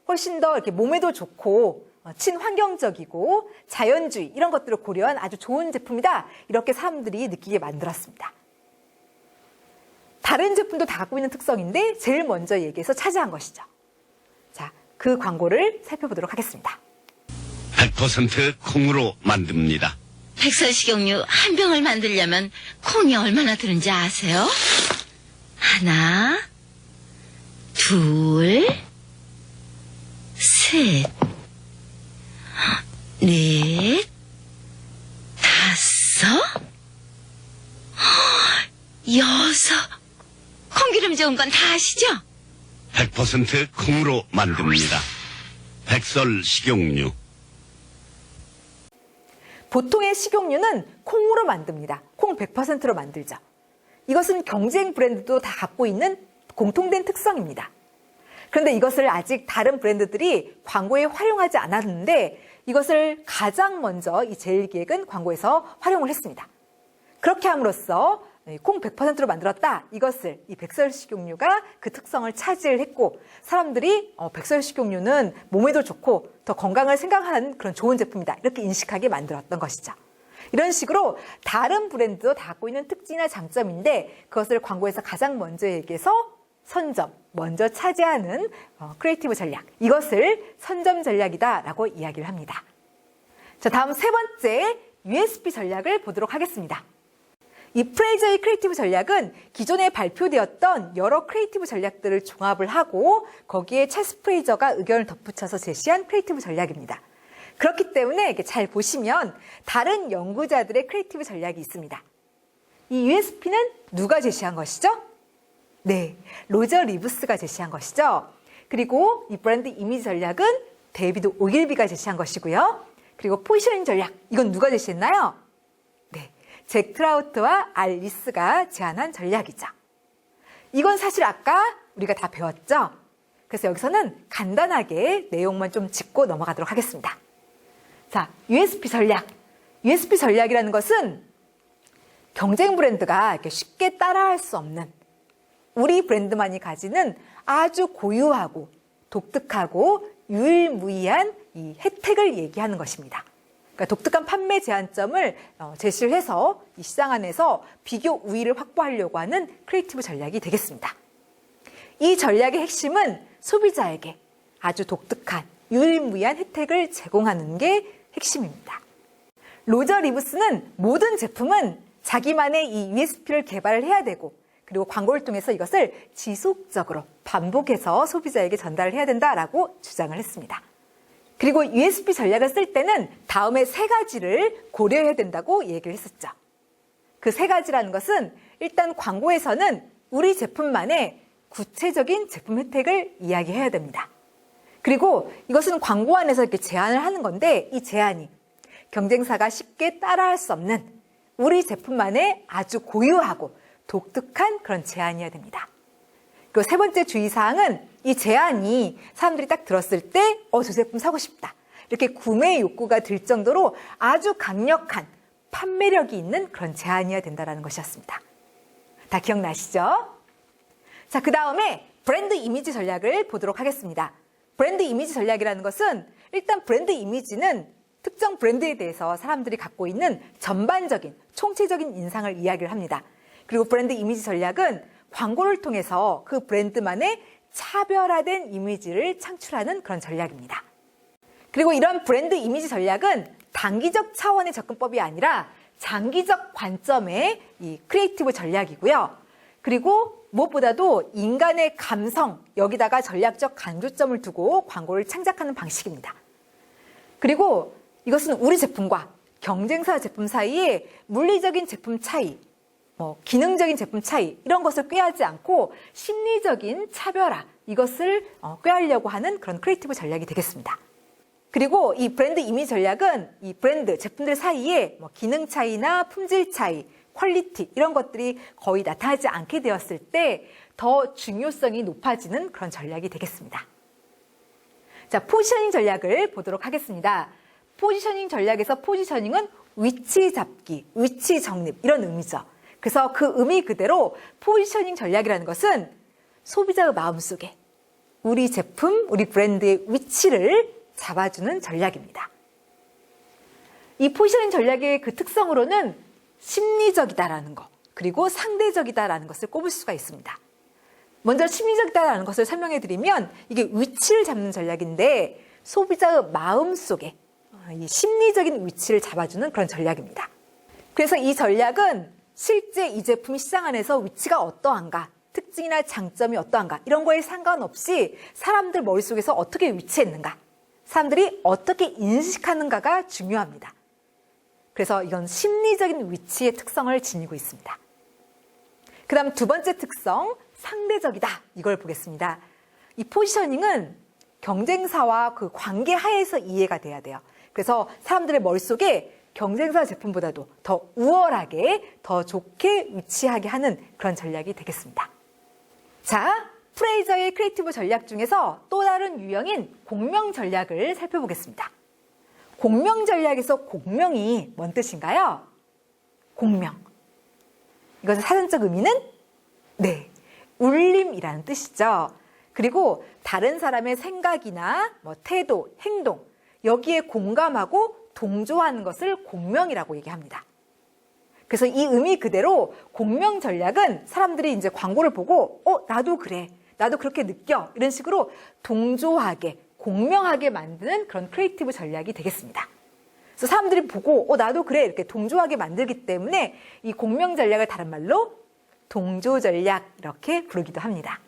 훨씬 더 이렇게 몸에도 좋고 친환경적이고 자연주의 이런 것들을 고려한 아주 좋은 제품이다. 이렇게 사람들이 느끼게 만들었습니다. 다른 제품도 다 갖고 있는 특성인데 제일 먼저 얘기해서 차지한 것이죠. 자, 그 광고를 살펴보도록 하겠습니다. 100% 콩으로 만듭니다. 백설 식용유 한 병을 만들려면 콩이 얼마나 드는지 아세요? 하나, 둘, 셋, 넷, 다섯, 여섯. 콩기름 좋은 건 다 아시죠? 100% 콩으로 만듭니다. 백설 식용유. 보통의 식용유는 콩으로 만듭니다. 콩 100%로 만들죠. 이것은 경쟁 브랜드도 다 갖고 있는 공통된 특성입니다. 그런데 이것을 아직 다른 브랜드들이 광고에 활용하지 않았는데 이것을 가장 먼저 이 제일기획은 광고에서 활용을 했습니다. 그렇게 함으로써 콩 100%로 만들었다. 이것을 이 백설 식용유가 그 특성을 차지를 했고 사람들이 백설 식용유는 몸에도 좋고 더 건강을 생각하는 그런 좋은 제품이다. 이렇게 인식하게 만들었던 것이죠. 이런 식으로 다른 브랜드도 다 갖고 있는 특징이나 장점인데 그것을 광고에서 가장 먼저 얘기해서 선점, 먼저 차지하는 크리에이티브 전략. 이것을 선점 전략이다라고 이야기를 합니다. 자, 다음 세 번째 USP 전략을 보도록 하겠습니다. 이 프레이저의 크리에이티브 전략은 기존에 발표되었던 여러 크리에이티브 전략들을 종합을 하고 거기에 찰스 프레이저가 의견을 덧붙여서 제시한 크리에이티브 전략입니다. 그렇기 때문에 이렇게 잘 보시면 다른 연구자들의 크리에이티브 전략이 있습니다. 이 USP는 누가 제시한 것이죠? 네, 로저 리브스가 제시한 것이죠. 그리고 이 브랜드 이미지 전략은 데이비드 오길비가 제시한 것이고요. 그리고 포지셔닝 전략, 이건 누가 제시했나요? 네, 잭 트라우트와 알 리스가 제안한 전략이죠. 이건 사실 아까 우리가 다 배웠죠? 그래서 여기서는 간단하게 내용만 좀 짚고 넘어가도록 하겠습니다. 자, USP 전략. USP 전략이라는 것은 경쟁 브랜드가 이렇게 쉽게 따라할 수 없는 우리 브랜드만이 가지는 아주 고유하고 독특하고 유일무이한 이 혜택을 얘기하는 것입니다. 그러니까 독특한 판매 제한점을 제시를 해서 이 시장 안에서 비교 우위를 확보하려고 하는 크리에이티브 전략이 되겠습니다. 이 전략의 핵심은 소비자에게 아주 독특한 유일무이한 혜택을 제공하는 게 핵심입니다. 로저 리브스는 모든 제품은 자기만의 이 USP를 개발을 해야 되고 그리고 광고를 통해서 이것을 지속적으로 반복해서 소비자에게 전달을 해야 된다라고 주장을 했습니다. 그리고 USP 전략을 쓸 때는 다음에 세 가지를 고려해야 된다고 얘기를 했었죠. 그 세 가지라는 것은 일단 광고에서는 우리 제품만의 구체적인 제품 혜택을 이야기해야 됩니다. 그리고 이것은 광고 안에서 이렇게 제안을 하는 건데 이 제안이 경쟁사가 쉽게 따라할 수 없는 우리 제품만의 아주 고유하고 독특한 그런 제안이어야 됩니다. 그리고 세 번째 주의사항은 이 제안이 사람들이 딱 들었을 때 저 제품 사고 싶다. 이렇게 구매 욕구가 들 정도로 아주 강력한 판매력이 있는 그런 제안이어야 된다는 것이었습니다. 다 기억나시죠? 자, 그 다음에 브랜드 이미지 전략을 보도록 하겠습니다. 브랜드 이미지 전략이라는 것은 일단 브랜드 이미지는 특정 브랜드에 대해서 사람들이 갖고 있는 전반적인 총체적인 인상을 이야기를 합니다. 그리고 브랜드 이미지 전략은 광고를 통해서 그 브랜드만의 차별화된 이미지를 창출하는 그런 전략입니다. 그리고 이런 브랜드 이미지 전략은 단기적 차원의 접근법이 아니라 장기적 관점의 이 크리에이티브 전략이고요. 그리고 무엇보다도 인간의 감성, 여기다가 전략적 강조점을 두고 광고를 창작하는 방식입니다. 그리고 이것은 우리 제품과 경쟁사 제품 사이에 물리적인 제품 차이, 기능적인 제품 차이 이런 것을 꾀하지 않고 심리적인 차별화 이것을 꾀하려고 하는 그런 크리에이티브 전략이 되겠습니다. 그리고 이 브랜드 이미지 전략은 이 브랜드 제품들 사이에 뭐 기능 차이나 품질 차이, 퀄리티 이런 것들이 거의 나타나지 않게 되었을 때 더 중요성이 높아지는 그런 전략이 되겠습니다. 자, 포지셔닝 전략을 보도록 하겠습니다. 포지셔닝 전략에서 포지셔닝은 위치 잡기, 위치 정립 이런 의미죠. 그래서 그 의미 그대로 포지셔닝 전략이라는 것은 소비자의 마음속에 우리 제품, 우리 브랜드의 위치를 잡아주는 전략입니다. 이 포지셔닝 전략의 그 특성으로는 심리적이다라는 것, 그리고 상대적이다라는 것을 꼽을 수가 있습니다. 먼저 심리적이다라는 것을 설명해 드리면 이게 위치를 잡는 전략인데 소비자의 마음속에 이 심리적인 위치를 잡아주는 그런 전략입니다. 그래서 이 전략은 실제 이 제품이 시장 안에서 위치가 어떠한가, 특징이나 장점이 어떠한가 이런 거에 상관없이 사람들 머릿속에서 어떻게 위치했는가, 사람들이 어떻게 인식하는가가 중요합니다. 그래서 이건 심리적인 위치의 특성을 지니고 있습니다. 그 다음 두 번째 특성, 상대적이다. 이걸 보겠습니다. 이 포지셔닝은 경쟁사와 그 관계 하에서 이해가 돼야 돼요. 그래서 사람들의 머릿속에 경쟁사 제품보다도 더 우월하게, 더 좋게 위치하게 하는 그런 전략이 되겠습니다. 자, 프레이저의 크리에이티브 전략 중에서 또 다른 유형인 공명 전략을 살펴보겠습니다. 공명 전략에서 공명이 뭔 뜻인가요? 공명. 이것의 사전적 의미는 네, 울림이라는 뜻이죠. 그리고 다른 사람의 생각이나 뭐 태도, 행동 여기에 공감하고 동조하는 것을 공명이라고 얘기합니다. 그래서 이 의미 그대로 공명 전략은 사람들이 이제 광고를 보고 나도 그래, 나도 그렇게 느껴 이런 식으로 동조하게, 공명하게 만드는 그런 크리에이티브 전략이 되겠습니다. 그래서 사람들이 보고 나도 그래 이렇게 동조하게 만들기 때문에 이 공명 전략을 다른 말로 동조 전략 이렇게 부르기도 합니다.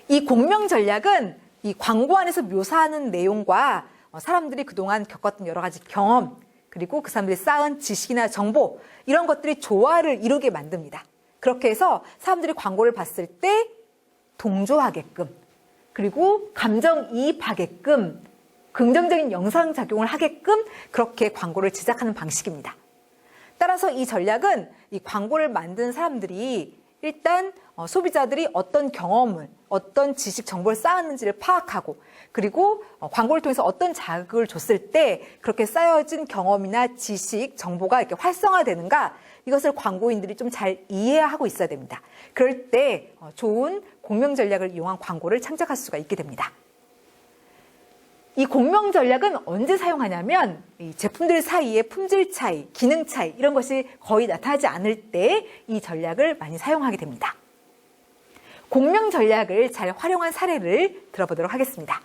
이 공명 전략은 이 광고 안에서 묘사하는 내용과 사람들이 그동안 겪었던 여러 가지 경험, 그리고 그 사람들이 쌓은 지식이나 정보 이런 것들이 조화를 이루게 만듭니다. 그렇게 해서 사람들이 광고를 봤을 때 동조하게끔, 그리고 감정이입하게끔, 긍정적인 영상작용을 하게끔 그렇게 광고를 제작하는 방식입니다. 따라서 이 전략은 이 광고를 만든 사람들이 일단 소비자들이 어떤 경험을, 어떤 지식 정보를 쌓았는지를 파악하고, 그리고 광고를 통해서 어떤 자극을 줬을 때 그렇게 쌓여진 경험이나 지식, 정보가 이렇게 활성화되는가, 이것을 광고인들이 좀 잘 이해하고 있어야 됩니다. 그럴 때 좋은 공명 전략을 이용한 광고를 창작할 수가 있게 됩니다. 이 공명 전략은 언제 사용하냐면 이 제품들 사이의 품질 차이, 기능 차이 이런 것이 거의 나타나지 않을 때 이 전략을 많이 사용하게 됩니다. 공명 전략을 잘 활용한 사례를 들어보도록 하겠습니다.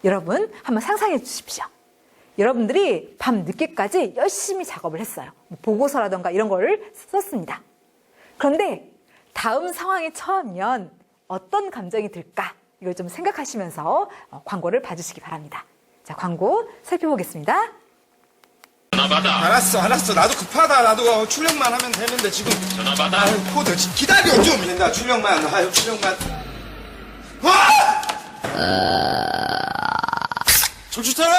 여러분 한번 상상해 주십시오. 여러분들이 밤 늦게까지 열심히 작업을 했어요. 보고서라던가 이런 거를 썼습니다. 그런데 다음 상황에 처하면 어떤 감정이 들까? 이걸 좀 생각하시면서 광고를 봐주시기 바랍니다. 자, 광고 살펴보겠습니다. 전화 받아. 알았어. 나도 급하다. 나도 출력만 하면 되는데 지금. 전화 받아. 코드 기다려 좀. 된다. 출력만. 출력만. 정주차라!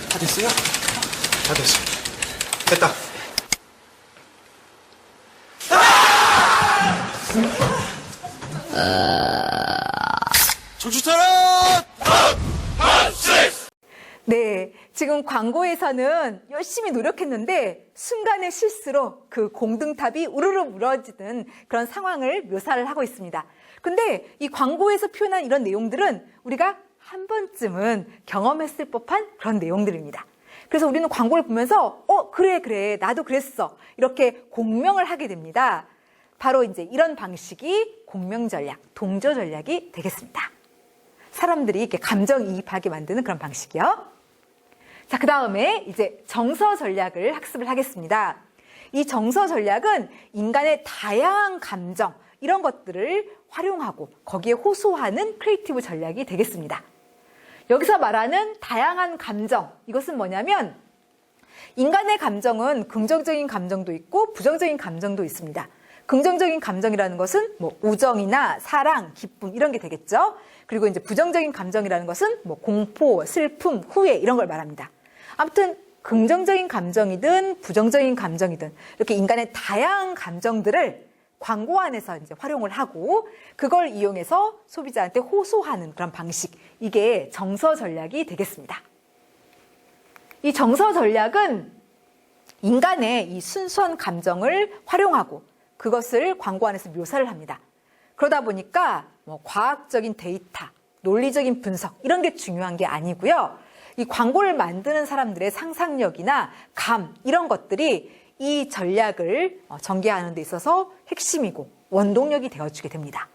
다 됐어요? 다 됐어. 됐다. 정주차라! 네, 지금 광고에서는 열심히 노력했는데 순간의 실수로 그 공등탑이 우르르 무너지는 그런 상황을 묘사를 하고 있습니다. 근데 이 광고에서 표현한 이런 내용들은 우리가 한 번쯤은 경험했을 법한 그런 내용들입니다. 그래서 우리는 광고를 보면서 그래 나도 그랬어 이렇게 공명을 하게 됩니다. 바로 이제 이런 방식이 공명 전략, 동조 전략이 되겠습니다. 사람들이 이렇게 감정이입하게 만드는 그런 방식이요. 자, 그 다음에 이제 정서 전략을 학습을 하겠습니다. 이 정서 전략은 인간의 다양한 감정 이런 것들을 활용하고 거기에 호소하는 크리에이티브 전략이 되겠습니다. 여기서 말하는 다양한 감정, 이것은 뭐냐면 인간의 감정은 긍정적인 감정도 있고 부정적인 감정도 있습니다. 긍정적인 감정이라는 것은 뭐 우정이나 사랑, 기쁨 이런 게 되겠죠. 그리고 이제 부정적인 감정이라는 것은 뭐 공포, 슬픔, 후회 이런 걸 말합니다. 아무튼 긍정적인 감정이든 부정적인 감정이든 이렇게 인간의 다양한 감정들을 광고 안에서 이제 활용을 하고 그걸 이용해서 소비자한테 호소하는 그런 방식, 이게 정서 전략이 되겠습니다. 이 정서 전략은 인간의 이 순수한 감정을 활용하고 그것을 광고 안에서 묘사를 합니다. 그러다 보니까 뭐 과학적인 데이터, 논리적인 분석 이런 게 중요한 게 아니고요. 이 광고를 만드는 사람들의 상상력이나 감 이런 것들이 이 전략을 전개하는 데 있어서 핵심이고 원동력이 되어주게 됩니다.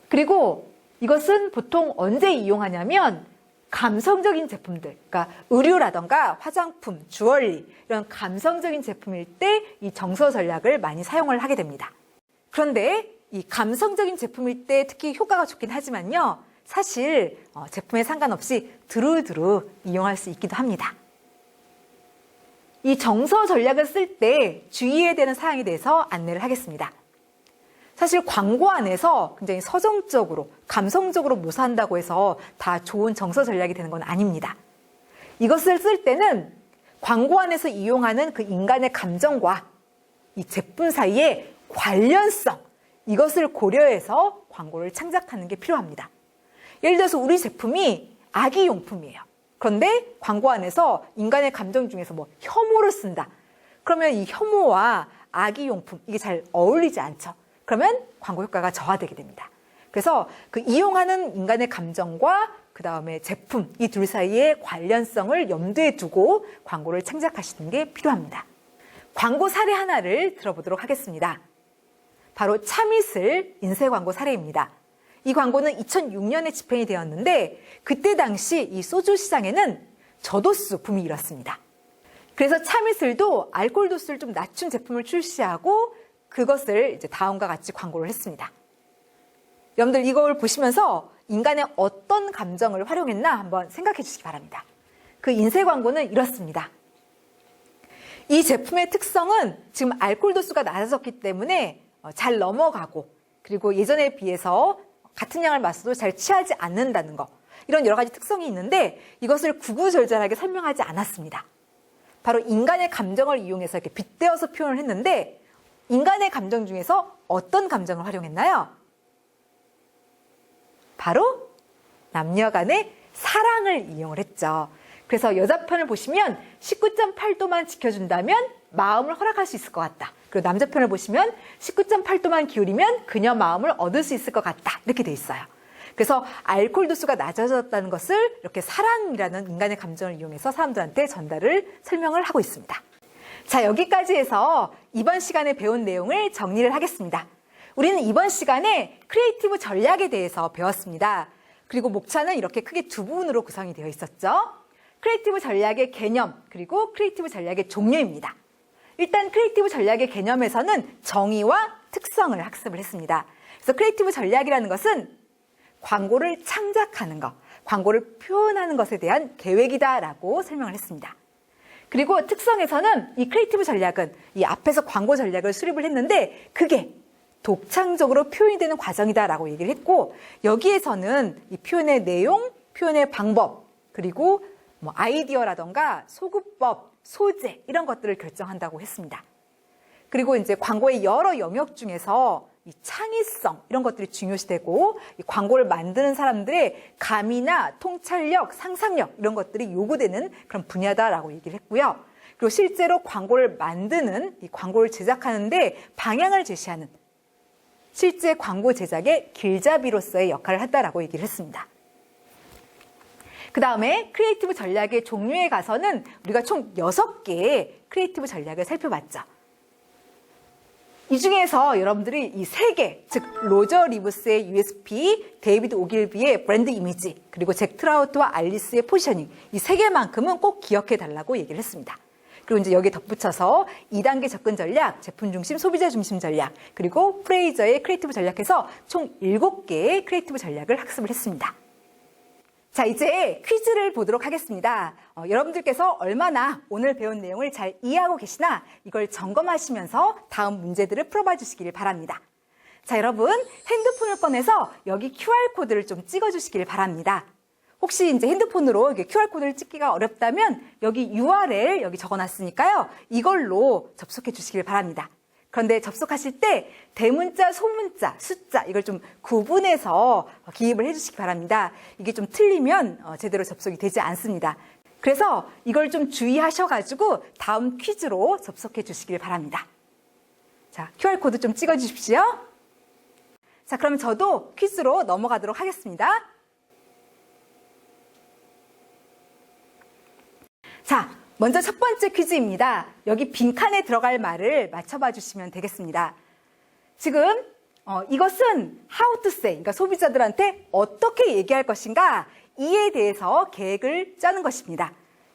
그리고 이것은 보통 언제 이용하냐면 감성적인 제품들, 그러니까 의류라던가 화장품, 주얼리 이런 감성적인 제품일 때 이 정서 전략을 많이 사용을 하게 됩니다. 그런데 이 감성적인 제품일 때 특히 효과가 좋긴 하지만요. 사실 제품에 상관없이 두루두루 이용할 수 있기도 합니다. 이 정서 전략을 쓸 때 주의해야 되는 사항에 대해서 안내를 하겠습니다. 사실 광고 안에서 굉장히 서정적으로, 감성적으로 묘사한다고 해서 다 좋은 정서 전략이 되는 건 아닙니다. 이것을 쓸 때는 광고 안에서 이용하는 그 인간의 감정과 이 제품 사이의 관련성, 이것을 고려해서 광고를 창작하는 게 필요합니다. 예를 들어서 우리 제품이 아기용품이에요. 그런데 광고 안에서 인간의 감정 중에서 뭐 혐오를 쓴다. 그러면 이 혐오와 아기용품, 이게 잘 어울리지 않죠. 그러면 광고 효과가 저하되게 됩니다. 그래서 그 이용하는 인간의 감정과 그 다음에 제품, 이 둘 사이의 관련성을 염두에 두고 광고를 창작하시는 게 필요합니다. 광고 사례 하나를 들어보도록 하겠습니다. 바로 참이슬 인쇄 광고 사례입니다. 이 광고는 2006년에 집행이 되었는데 그때 당시 이 소주 시장에는 저도수 붐이 일었습니다. 그래서 참이슬도 알코올 도수를 좀 낮춘 제품을 출시하고 그것을 이제 다음과 같이 광고를 했습니다. 여러분들 이걸 보시면서 인간의 어떤 감정을 활용했나 한번 생각해 주시기 바랍니다. 그 인쇄 광고는 이렇습니다. 이 제품의 특성은 지금 알코올 도수가 낮아졌기 때문에 잘 넘어가고 그리고 예전에 비해서 같은 양을 마셔도 잘 취하지 않는다는 거, 이런 여러 가지 특성이 있는데 이것을 구구절절하게 설명하지 않았습니다. 바로 인간의 감정을 이용해서 이렇게 빗대어서 표현을 했는데 인간의 감정 중에서 어떤 감정을 활용했나요? 바로 남녀 간의 사랑을 이용을 했죠. 그래서 여자 편을 보시면 19.8도만 지켜준다면 마음을 허락할 수 있을 것 같다. 그리고 남자 편을 보시면 19.8도만 기울이면 그녀 마음을 얻을 수 있을 것 같다. 이렇게 돼 있어요. 그래서 알코올 도수가 낮아졌다는 것을 이렇게 사랑이라는 인간의 감정을 이용해서 사람들한테 전달을 설명을 하고 있습니다. 자, 여기까지 해서 이번 시간에 배운 내용을 정리를 하겠습니다. 우리는 이번 시간에 크리에이티브 전략에 대해서 배웠습니다. 그리고 목차는 이렇게 크게 두 부분으로 구성이 되어 있었죠. 크리에이티브 전략의 개념, 그리고 크리에이티브 전략의 종류입니다. 일단 크리에이티브 전략의 개념에서는 정의와 특성을 학습을 했습니다. 그래서 크리에이티브 전략이라는 것은 광고를 창작하는 것, 광고를 표현하는 것에 대한 계획이다라고 설명을 했습니다. 그리고 특성에서는 이 크리에이티브 전략은 이 앞에서 광고 전략을 수립을 했는데 그게 독창적으로 표현이 되는 과정이다라고 얘기를 했고, 여기에서는 이 표현의 내용, 표현의 방법, 그리고 뭐 아이디어라던가 소구법, 소재 이런 것들을 결정한다고 했습니다. 그리고 이제 광고의 여러 영역 중에서 이 창의성 이런 것들이 중요시되고 이 광고를 만드는 사람들의 감이나 통찰력, 상상력 이런 것들이 요구되는 그런 분야다라고 얘기를 했고요. 그리고 실제로 광고를 만드는 이 광고를 제작하는데 방향을 제시하는 실제 광고 제작의 길잡이로서의 역할을 한다라고 얘기를 했습니다. 그 다음에 크리에이티브 전략의 종류에 가서는 우리가 총 6개의 크리에이티브 전략을 살펴봤죠. 이 중에서 여러분들이 이 3개, 즉 로저 리브스의 USP, 데이비드 오길비의 브랜드 이미지, 그리고 잭 트라우트와 알리스의 포지셔닝, 이 3개만큼은 꼭 기억해 달라고 얘기를 했습니다. 그리고 이제 여기에 덧붙여서 2단계 접근 전략, 제품 중심, 소비자 중심 전략, 그리고 프레이저의 크리에이티브 전략해서 총 7개의 크리에이티브 전략을 학습을 했습니다. 자, 이제 퀴즈를 보도록 하겠습니다. 여러분들께서 얼마나 오늘 배운 내용을 잘 이해하고 계시나 이걸 점검하시면서 다음 문제들을 풀어봐 주시길 바랍니다. 자, 여러분 핸드폰을 꺼내서 여기 QR코드를 좀 찍어주시길 바랍니다. 혹시 이제 핸드폰으로 QR코드를 찍기가 어렵다면 여기 URL 여기 적어놨으니까요. 이걸로 접속해 주시길 바랍니다. 그런데 접속하실 때 대문자, 소문자, 숫자 이걸 좀 구분해서 기입을 해주시기 바랍니다. 이게 좀 틀리면 제대로 접속이 되지 않습니다. 그래서 이걸 좀 주의하셔가지고 다음 퀴즈로 접속해 주시길 바랍니다. 자, QR코드 좀 찍어주십시오. 자, 그럼 저도 퀴즈로 넘어가도록 하겠습니다. 자, 먼저 첫 번째 퀴즈입니다. 여기 빈칸에 들어갈 말을 맞춰봐 주시면 되겠습니다. 지금 이것은 how to say, 그러니까 소비자들한테 어떻게 얘기할 것인가 이에 대해서 계획을 짜는 것입니다.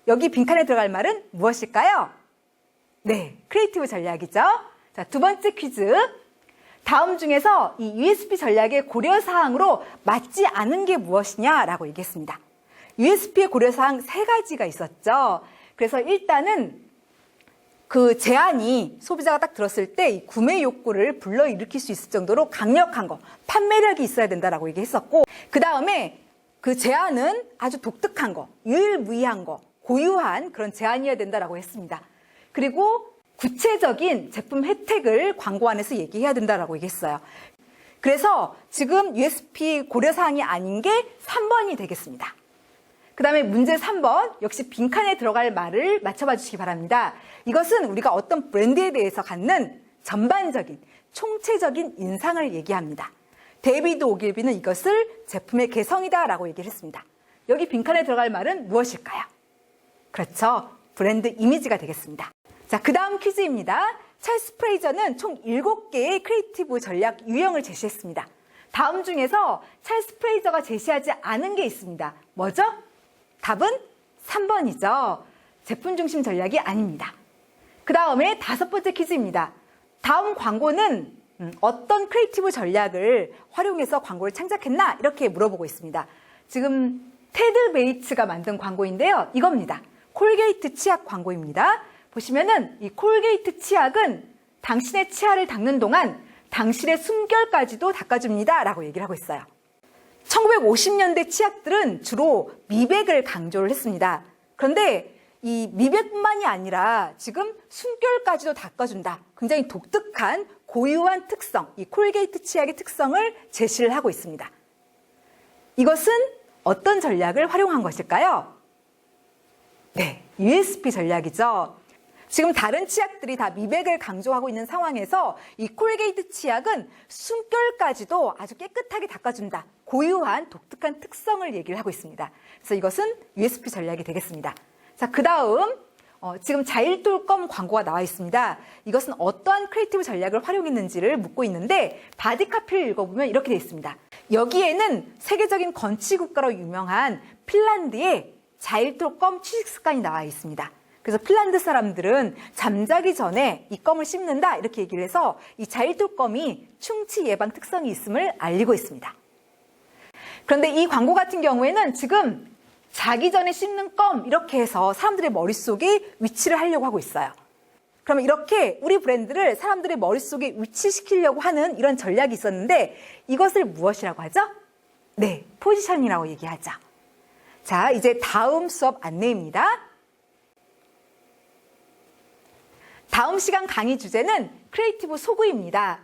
여기 빈칸에 들어갈 말은 무엇일까요? 네, 크리에이티브 전략이죠. 자, 두 번째 퀴즈. 다음 중에서 이 USP 전략의 고려사항으로 맞지 않은 게 무엇이냐라고 얘기했습니다. USP의 고려사항 3가지가 있었죠. 그래서 일단은 그 제안이 소비자가 딱 들었을 때 이 구매 욕구를 불러일으킬 수 있을 정도로 강력한 거, 판매력이 있어야 된다라고 얘기했었고, 그 다음에 그 제안은 아주 독특한 거, 유일무이한 거, 고유한 그런 제안이어야 된다라고 했습니다. 그리고 구체적인 제품 혜택을 광고 안에서 얘기해야 된다라고 얘기했어요. 그래서 지금 USP 고려사항이 아닌 게 3번이 되겠습니다. 그 다음에 문제 3번, 역시 빈칸에 들어갈 말을 맞춰봐 주시기 바랍니다. 이것은 우리가 어떤 브랜드에 대해서 갖는 전반적인, 총체적인 인상을 얘기합니다. 데이비드 오길비는 이것을 제품의 개성이다라고 얘기를 했습니다. 여기 빈칸에 들어갈 말은 무엇일까요? 그렇죠. 브랜드 이미지가 되겠습니다. 자, 그 다음 퀴즈입니다. 찰스 프레이저는 총 7개의 크리에이티브 전략 유형을 제시했습니다. 다음 중에서 찰스 프레이저가 제시하지 않은 게 있습니다. 뭐죠? 답은 3번이죠. 제품 중심 전략이 아닙니다. 그 다음에 5번째 퀴즈입니다. 다음 광고는 어떤 크리에이티브 전략을 활용해서 광고를 창작했나? 이렇게 물어보고 있습니다. 지금 테드 베이츠가 만든 광고인데요. 이겁니다. 콜게이트 치약 광고입니다. 보시면은 이 콜게이트 치약은 당신의 치아를 닦는 동안 당신의 숨결까지도 닦아줍니다. 라고 얘기를 하고 있어요. 1950년대 치약들은 주로 미백을 강조를 했습니다. 그런데 이 미백뿐만이 아니라 지금 숨결까지도 닦아준다. 굉장히 독특한 고유한 특성, 이 콜게이트 치약의 특성을 제시를 하고 있습니다. 이것은 어떤 전략을 활용한 것일까요? 네, USP 전략이죠. 지금 다른 치약들이 다 미백을 강조하고 있는 상황에서 이 콜게이트 치약은 숨결까지도 아주 깨끗하게 닦아준다. 고유한 독특한 특성을 얘기를 하고 있습니다. 그래서 이것은 USP 전략이 되겠습니다. 자, 그 다음 지금 자일톨껌 광고가 나와 있습니다. 이것은 어떠한 크리에이티브 전략을 활용했는지를 묻고 있는데 바디카피를 읽어보면 이렇게 되어 있습니다. 여기에는 세계적인 건치국가로 유명한 핀란드의 자일톨껌 취식 습관이 나와 있습니다. 그래서 핀란드 사람들은 잠자기 전에 이 껌을 씹는다 이렇게 얘기를 해서 이 자일톨껌이 충치 예방 특성이 있음을 알리고 있습니다. 그런데 이 광고 같은 경우에는 지금 자기 전에 씹는 껌 이렇게 해서 사람들의 머릿속에 위치를 하려고 하고 있어요. 그러면 이렇게 우리 브랜드를 사람들의 머릿속에 위치시키려고 하는 이런 전략이 있었는데 이것을 무엇이라고 하죠? 네, 포지션이라고 얘기하죠. 자, 이제 다음 수업 안내입니다. 다음 시간 강의 주제는 크리에이티브 소구입니다.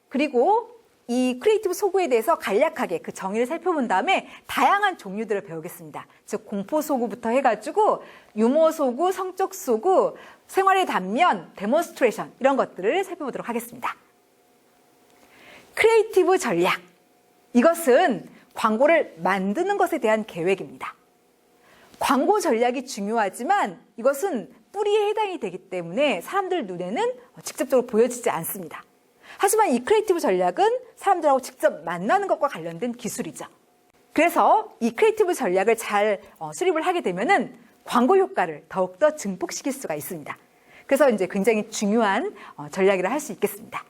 그리고 이 크리에이티브 소구에 대해서 간략하게 그 정의를 살펴본 다음에 다양한 종류들을 배우겠습니다. 즉 공포 소구부터 해가지고 유머 소구, 성적 소구, 생활의 단면, 데몬스트레이션 이런 것들을 살펴보도록 하겠습니다. 크리에이티브 전략. 이것은 광고를 만드는 것에 대한 계획입니다. 광고 전략이 중요하지만 이것은 뿌리에 해당이 되기 때문에 사람들 눈에는 직접적으로 보여지지 않습니다. 하지만 이 크리에이티브 전략은 사람들하고 직접 만나는 것과 관련된 기술이죠. 그래서 이 크리에이티브 전략을 잘 수립을 하게 되면은 광고 효과를 더욱더 증폭시킬 수가 있습니다. 그래서 이제 굉장히 중요한 전략이라 할 수 있겠습니다.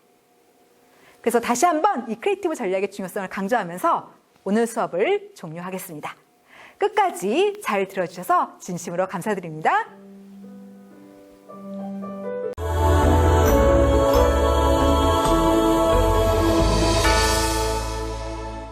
그래서 다시 한번 이 크리에이티브 전략의 중요성을 강조하면서 오늘 수업을 종료하겠습니다. 끝까지 잘 들어주셔서 진심으로 감사드립니다.